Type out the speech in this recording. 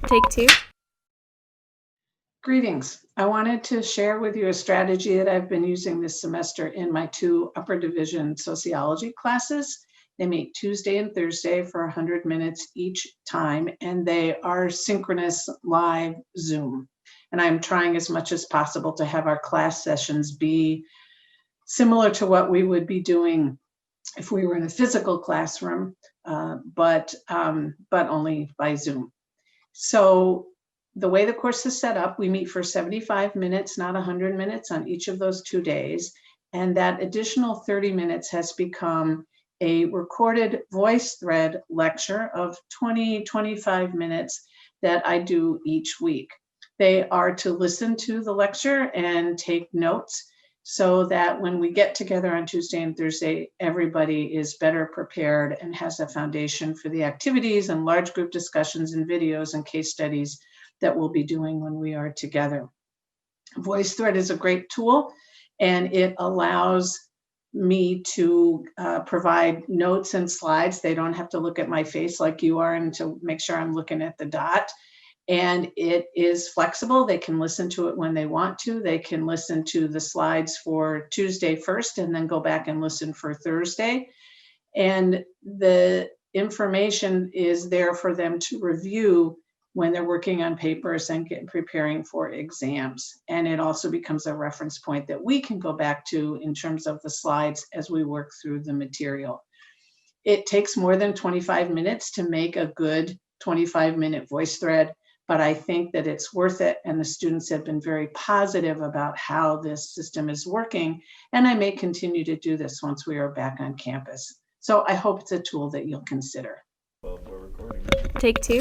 Take two. Greetings. I wanted to share with you a strategy that I've been using this semester in my 2 upper division sociology classes. They meet Tuesday and Thursday for 100 minutes each time, and they are synchronous live Zoom. And I'm trying as much as possible to have our class sessions be similar to what we would be doing if we were in a physical classroom, but only by Zoom. So the way the course is set up, we meet for 75 minutes, not 100 minutes on each of those 2 days. And that additional 30 minutes has become a recorded VoiceThread lecture of 20-25 minutes that I do each week. They are to listen to the lecture and take notes so that when we get together on Tuesday and Thursday, everybody is better prepared and has a foundation for the activities and large group discussions and videos and case studies that we'll be doing when we are together. VoiceThread is a great tool, and it allows me to provide notes and slides. They don't have to look at my face like you are and to make sure I'm looking at the dot. And it is flexible. They can listen to it when they want to. They can listen to the slides for Tuesday first and then go back and listen for Thursday. And the information is there for them to review when they're working on papers and preparing for exams. And it also becomes a reference point that we can go back to in terms of the slides as we work through the material. It takes more than 25 minutes to make a good 25-minute VoiceThread, but I think that it's worth it, and the students have been very positive about how this system is working, and I may continue to do this once we are back on campus. So I hope it's a tool that you'll consider. Take two.